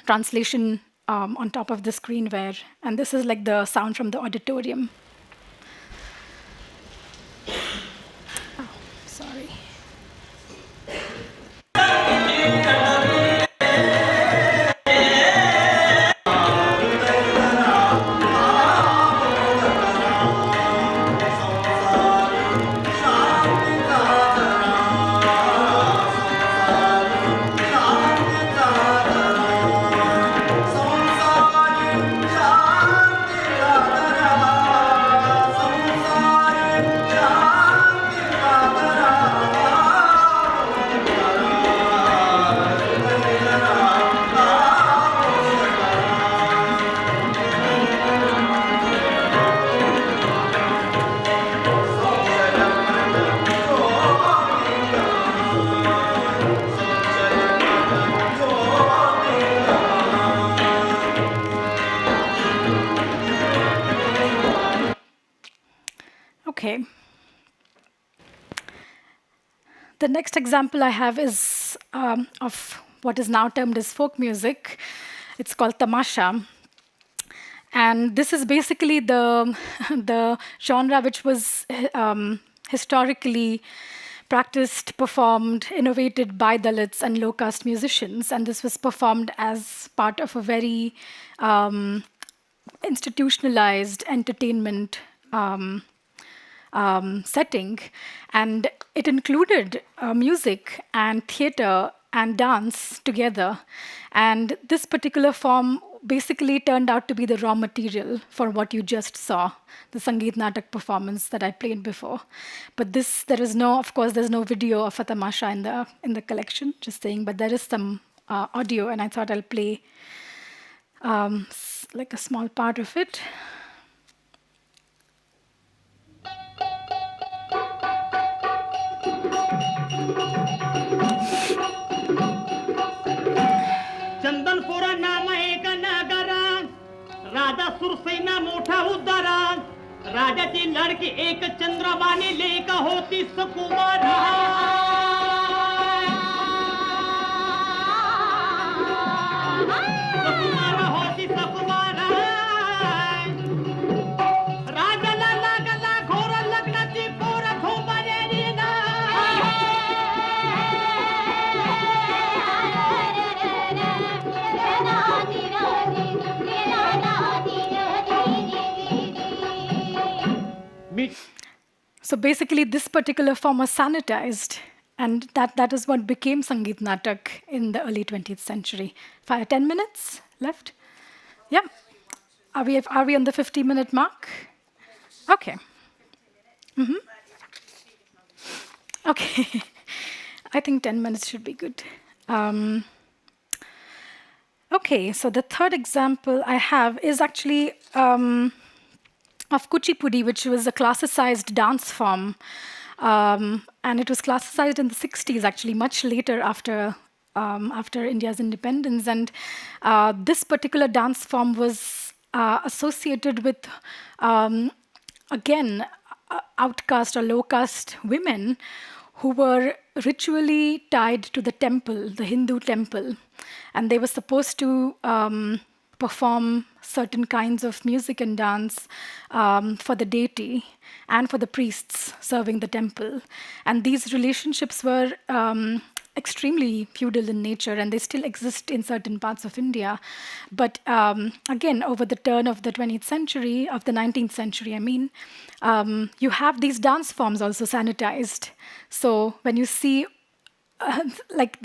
translation on top of the screen and this is like the sound from the auditorium. Oh, sorry. Okay. The next example I have is of what is now termed as folk music. It's called tamasha. And this is basically the genre which was historically practiced, performed, innovated by Dalits and low-caste musicians, and this was performed as part of a very institutionalized entertainment setting, and it included music and theater and dance together. And this particular form basically turned out to be the raw material for what you just saw, the Sangeet Natak performance that I played before. But this, there is no, of course, there's no video of a tamasha in the collection, just saying, but there is some audio, and I thought I'll play like a small part of it. Chandanpura नाम एक नगरा राजा सुरसेना मोठा उद्धारा राजाची लडकी एक चंद्रवाणी lake होती सुकुमार होती सुकुमार राजाला लागला घोर लग्नाची पोर झोंबलेली ना So basically, this particular form was sanitized, and that is what became Sangeet Natak in the early 20th century. 10 minutes left? Yeah. Are we on the 50-minute mark? Okay. Okay. I think 10 minutes should be good. Okay, so the third example I have is actually of Kuchipudi, which was a classicized dance form. And it was classicized in the 60s, actually, much later after India's independence. And this particular dance form was associated with, again, outcast or low-caste women who were ritually tied to the temple, the Hindu temple. And they were supposed to perform certain kinds of music and dance for the deity and for the priests serving the temple. And these relationships were extremely feudal in nature, and they still exist in certain parts of India. But again, over the turn of the 20th century, of the 19th century, I mean, you have these dance forms also sanitized. So when you see like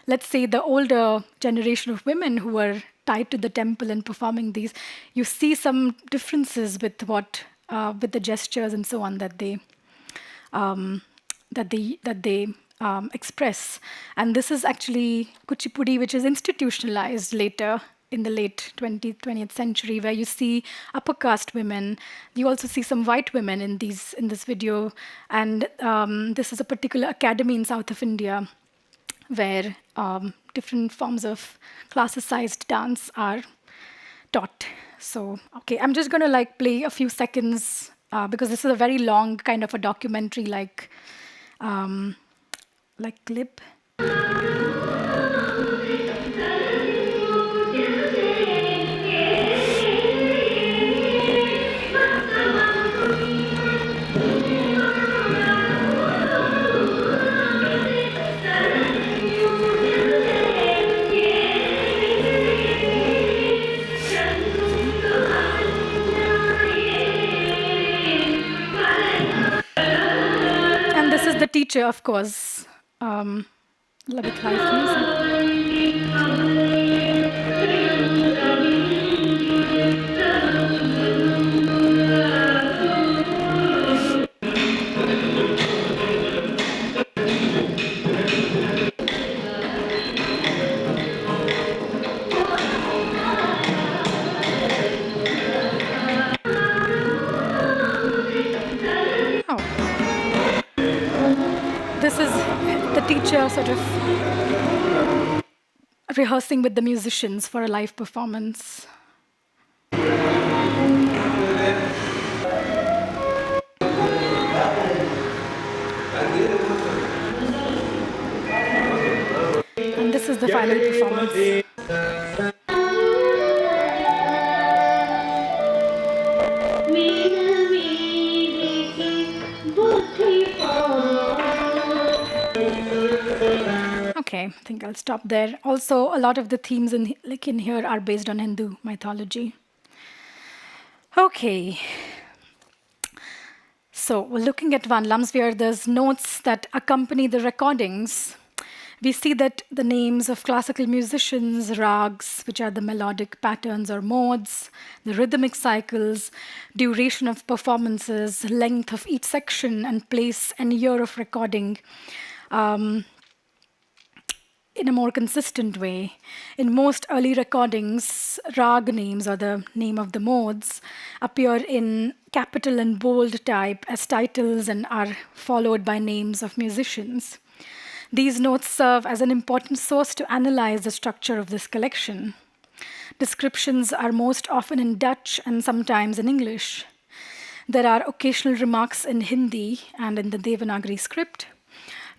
let's say the older generation of women who were tied to the temple and performing these, you see some differences with with the gestures and so on that they express. And this is actually Kuchipudi, which is institutionalized later in the late 20th century, where you see upper caste women. You also see some white women in this video. And this is a particular academy in south of India where different forms of classicized dance are taught. So, okay, I'm just going to play a few seconds because this is a very long kind of a documentary like clip. The teacher, of course, Labit Life Music. This is the teacher sort of rehearsing with the musicians for a live performance. And this is the final performance. I think I'll stop there. Also, a lot of the themes in here are based on Hindu mythology. Okay. So we're looking at Van Lamsweerde's notes that accompany the recordings. We see that the names of classical musicians, rags, which are the melodic patterns or modes, the rhythmic cycles, duration of performances, length of each section, and place and year of recording in a more consistent way. In most early recordings, rag names, or the name of the modes, appear in capital and bold type as titles and are followed by names of musicians. These notes serve as an important source to analyze the structure of this collection. Descriptions are most often in Dutch and sometimes in English. There are occasional remarks in Hindi and in the Devanagari script.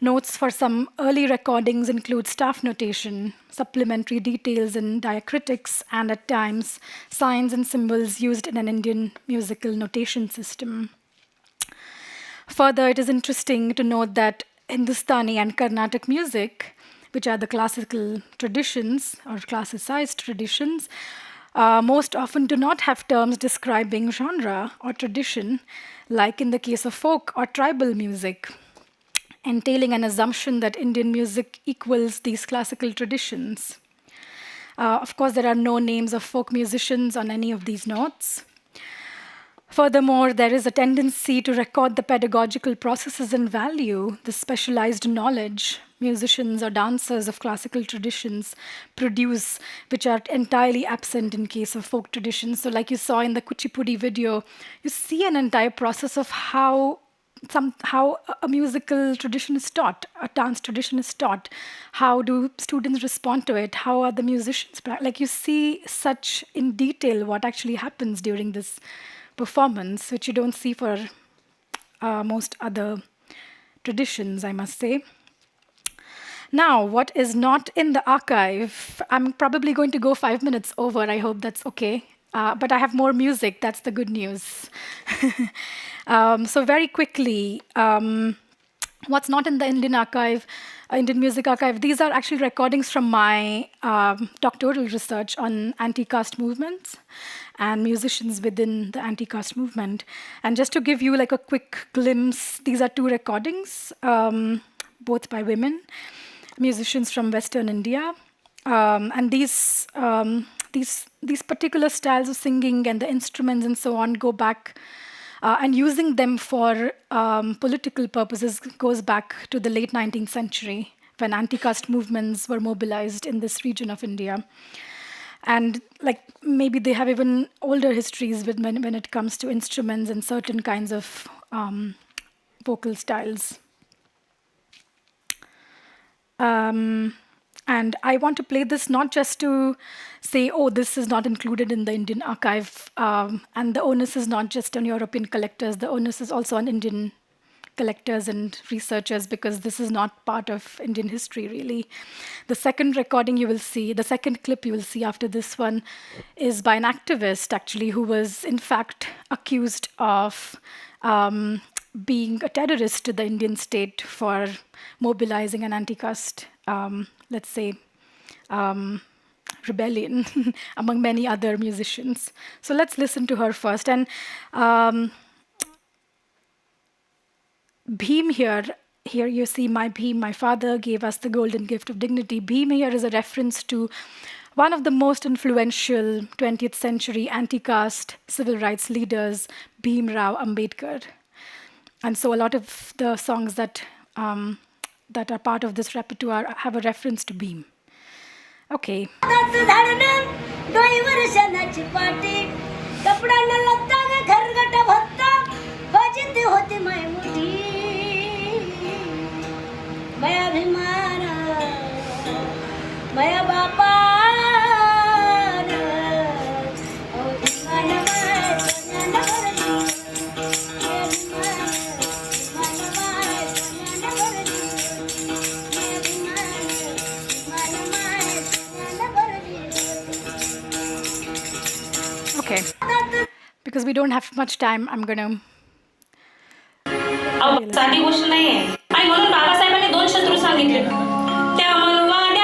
Notes for some early recordings include staff notation, supplementary details in diacritics, and at times, signs and symbols used in an Indian musical notation system. Further, it is interesting to note that Hindustani and Carnatic music, which are the classical traditions or classicized traditions, most often do not have terms describing genre or tradition, like in the case of folk or tribal music, entailing an assumption that Indian music equals these classical traditions. Of course, there are no names of folk musicians on any of these notes. Furthermore, there is a tendency to record the pedagogical processes and value, the specialized knowledge musicians or dancers of classical traditions produce, which are entirely absent in case of folk traditions. So like you saw in the Kuchipudi video, you see an entire process of how a musical tradition is taught, a dance tradition is taught. How do students respond to it? How are the musicians? Like you see such in detail what actually happens during this performance, which you don't see for most other traditions, I must say. Now, what is not in the archive? I'm probably going to go 5 minutes over. I hope that's okay. But I have more music. That's the good news. So very quickly, what's not in the Indian archive, Indian music archive, these are actually recordings from my doctoral research on anti-caste movements and musicians within the anti-caste movement. And just to give you like a quick glimpse, these are 2 recordings, both by women, musicians from Western India. And these particular styles of singing and the instruments and so on go back, and using them for political purposes goes back to the late 19th century, when anti-caste movements were mobilized in this region of India. And like maybe they have even older histories when it comes to instruments and certain kinds of vocal styles. And I want to play this not just to say, oh, this is not included in the Indian archive, and the onus is not just on European collectors, the onus is also on Indian collectors and researchers, because this is not part of Indian history, really. The second recording you will see, the second clip you will see after this one, is by an activist, actually, who was, in fact, accused of being a terrorist to the Indian state for mobilizing an anti-caste, let's say, rebellion among many other musicians. So let's listen to her first. And Bhim here you see my Bhim, my father gave us the golden gift of dignity. Bhim here is a reference to one of the most influential 20th century anti-caste civil rights leaders, Bhim Rao Ambedkar. And so a lot of the songs that are part of this repertoire have a reference to Bhim. Okay. Okay. Because we don't have much time, I'm going to... साधी गोष्ट नाहीये आणि म्हणून बाबासाहेबांनी 2 शत्रू सांगितले त्या मनवाड्या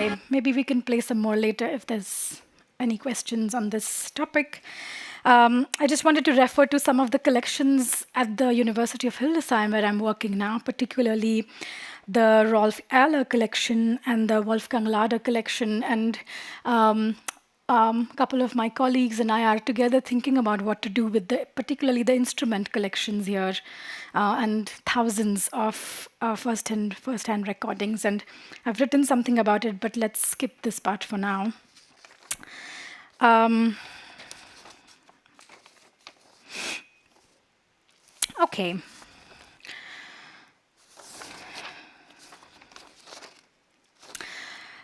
Okay, maybe we can play some more later if there's any questions on this topic. I just wanted to refer to some of the collections at the University of Hildesheim where I'm working now, particularly the Rolf Erler collection and the Wolfgang Lader collection. And a couple of my colleagues and I are together thinking about what to do with particularly the instrument collections here, and thousands of first-hand recordings. And I've written something about it, but let's skip this part for now. Okay.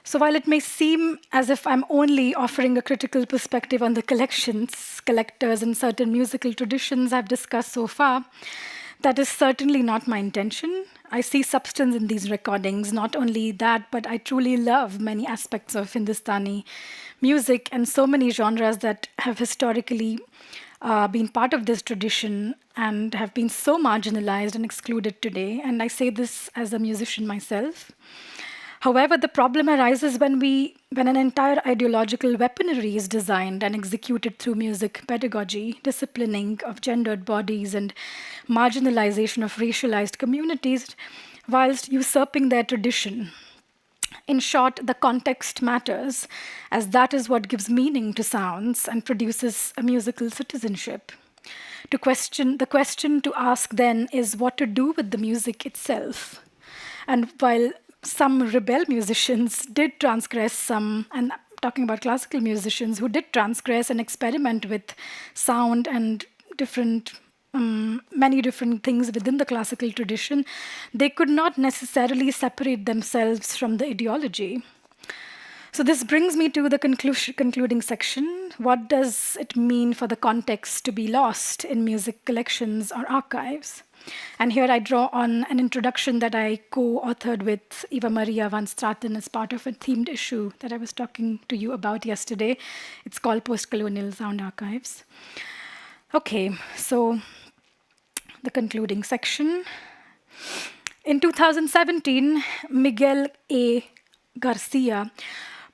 So while it may seem as if I'm only offering a critical perspective on the collections, collectors, and certain musical traditions I've discussed so far, that is certainly not my intention. I see substance in these recordings. Not only that, but I truly love many aspects of Hindustani music and so many genres that have historically been part of this tradition and have been so marginalized and excluded today. And I say this as a musician myself. However, the problem arises when an entire ideological weaponry is designed and executed through music pedagogy, disciplining of gendered bodies, and marginalization of racialized communities, whilst usurping their tradition. In short, the context matters, as that is what gives meaning to sounds and produces a musical citizenship. The question to ask then is what to do with the music itself. And while some rebel musicians did transgress some, and I'm talking about classical musicians who did transgress and experiment with sound and many different things within the classical tradition, they could not necessarily separate themselves from the ideology. So this brings me to the concluding section. What does it mean for the context to be lost in music collections or archives? And here I draw on an introduction that I co-authored with Eva Maria van Straten as part of a themed issue that I was talking to you about yesterday. It's called Postcolonial Sound Archives. Okay, so the concluding section. In 2017, Miguel A. Garcia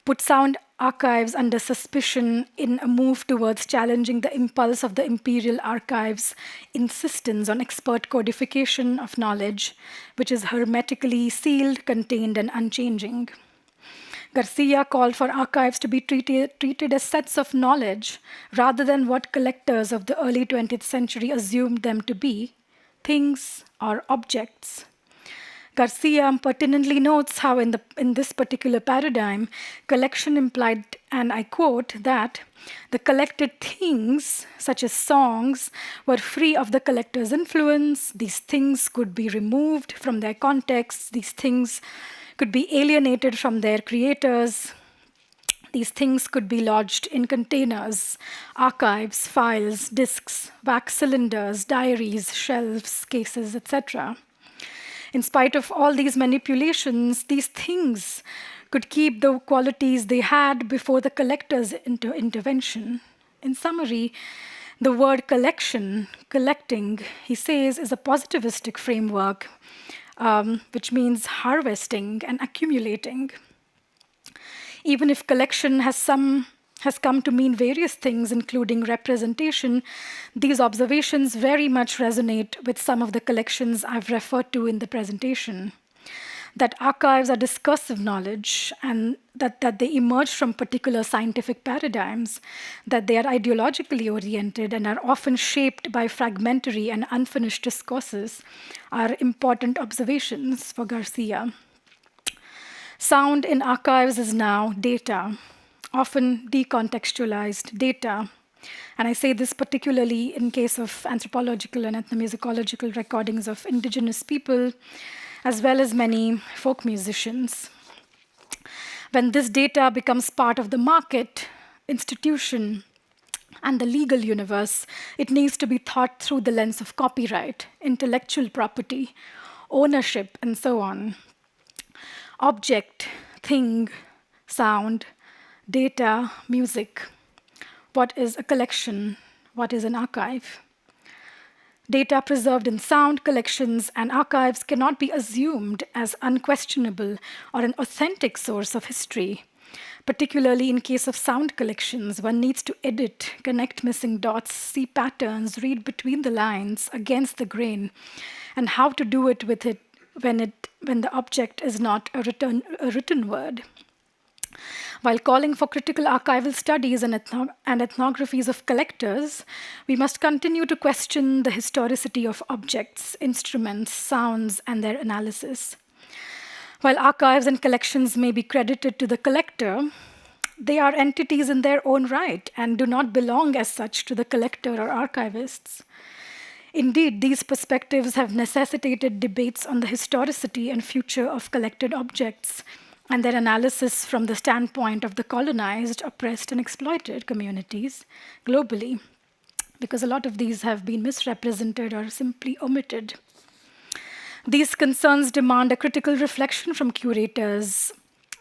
put sound archives under suspicion in a move towards challenging the impulse of the Imperial Archive's insistence on expert codification of knowledge, which is hermetically sealed, contained, and unchanging. Garcia called for archives to be treated as sets of knowledge rather than what collectors of the early 20th century assumed them to be, things or objects. Garcia pertinently notes how in this particular paradigm, collection implied, and I quote, that the collected things, such as songs, were free of the collector's influence. These things could be removed from their context. These things could be alienated from their creators. These things could be lodged in containers, archives, files, disks, wax cylinders, diaries, shelves, cases, etc. In spite of all these manipulations, these things could keep the qualities they had before the collector's intervention. In summary, the word collection, collecting, he says, is a positivistic framework, which means harvesting and accumulating. Even if collection has come to mean various things, including representation, these observations very much resonate with some of the collections I've referred to in the presentation. That archives are discursive knowledge, and that they emerge from particular scientific paradigms, that they are ideologically oriented and are often shaped by fragmentary and unfinished discourses, are important observations for Garcia. Sound in archives is now data, often decontextualized data. And I say this particularly in case of anthropological and ethnomusicological recordings of indigenous people, as well as many folk musicians. When this data becomes part of the market, institution, and the legal universe, it needs to be thought through the lens of copyright, intellectual property, ownership, and so on. Object, thing, sound, data, music. What is a collection? What is an archive? Data preserved in sound collections and archives cannot be assumed as unquestionable or an authentic source of history. Particularly in case of sound collections, one needs to edit, connect missing dots, see patterns, read between the lines, against the grain, and how to do it when the object is not a written word. While calling for critical archival studies and ethnographies of collectors, we must continue to question the historicity of objects, instruments, sounds, and their analysis. While archives and collections may be credited to the collector, they are entities in their own right and do not belong as such to the collector or archivists. Indeed, these perspectives have necessitated debates on the historicity and future of collected objects and their analysis from the standpoint of the colonized, oppressed, and exploited communities globally, because a lot of these have been misrepresented or simply omitted. These concerns demand a critical reflection from curators,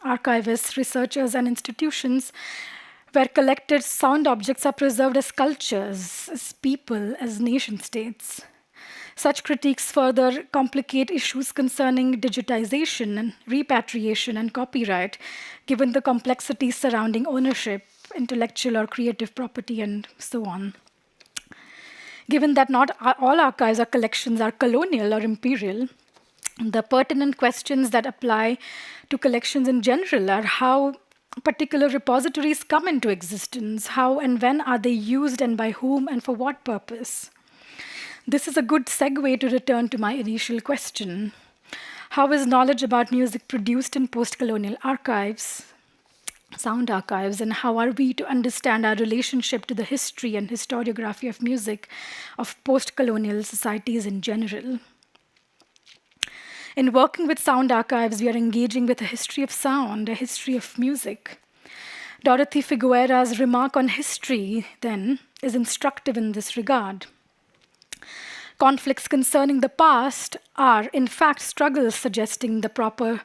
archivists, researchers, and institutions where collected sound objects are preserved as cultures, as people, as nation states. Such critiques further complicate issues concerning digitization and repatriation and copyright, given the complexities surrounding ownership, intellectual or creative property, and so on. Given that not all archives or collections are colonial or imperial, the pertinent questions that apply to collections in general are how particular repositories come into existence, how and when are they used and by whom and for what purpose. This is a good segue to return to my initial question. How is knowledge about music produced in post-colonial archives, sound archives, and how are we to understand our relationship to the history and historiography of music of post-colonial societies in general? In working with sound archives, we are engaging with a history of sound, a history of music. Dorothy Figueroa's remark on history, then, is instructive in this regard. Conflicts concerning the past are, in fact, struggles suggesting the proper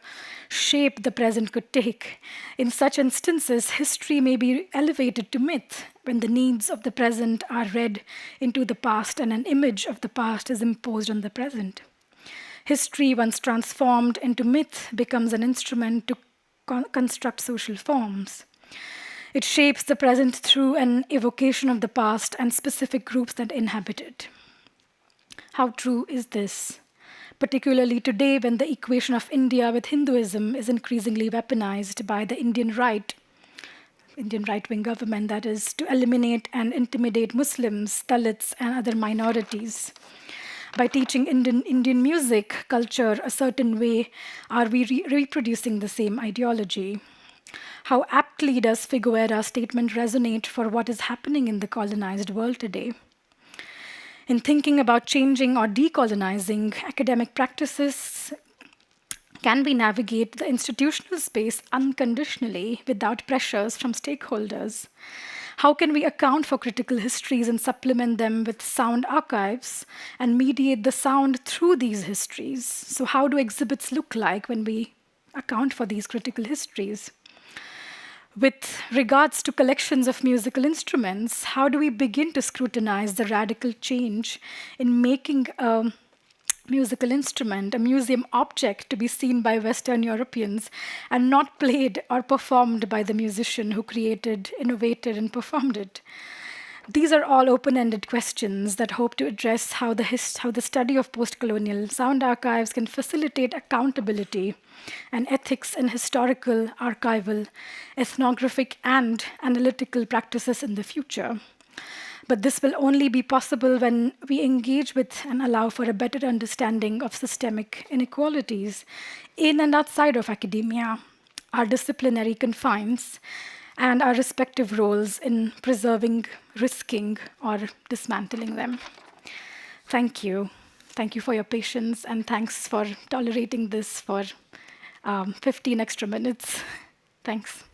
shape the present could take. In such instances, history may be elevated to myth when the needs of the present are read into the past and an image of the past is imposed on the present. History, once transformed into myth, becomes an instrument to construct social forms. It shapes the present through an evocation of the past and specific groups that inhabit it. How true is this? Particularly today, when the equation of India with Hinduism is increasingly weaponized by the Indian right-wing government, that is, to eliminate and intimidate Muslims, Dalits, and other minorities. By teaching Indian music culture a certain way, are we reproducing the same ideology? How aptly does Figueroa's statement resonate for what is happening in the colonized world today? In thinking about changing or decolonizing academic practices, can we navigate the institutional space unconditionally without pressures from stakeholders? How can we account for critical histories and supplement them with sound archives and mediate the sound through these histories? So how do exhibits look like when we account for these critical histories? With regards to collections of musical instruments, how do we begin to scrutinize the radical change in making a musical instrument, a museum object to be seen by Western Europeans and not played or performed by the musician who created, innovated, and performed it? These are all open-ended questions that hope to address how the study of post-colonial sound archives can facilitate accountability and ethics in historical, archival, ethnographic, and analytical practices in the future. But this will only be possible when we engage with and allow for a better understanding of systemic inequalities in and outside of academia, our disciplinary confines, and our respective roles in preserving, risking, or dismantling them. Thank you. Thank you for your patience, and thanks for tolerating this for 15 extra minutes. Thanks.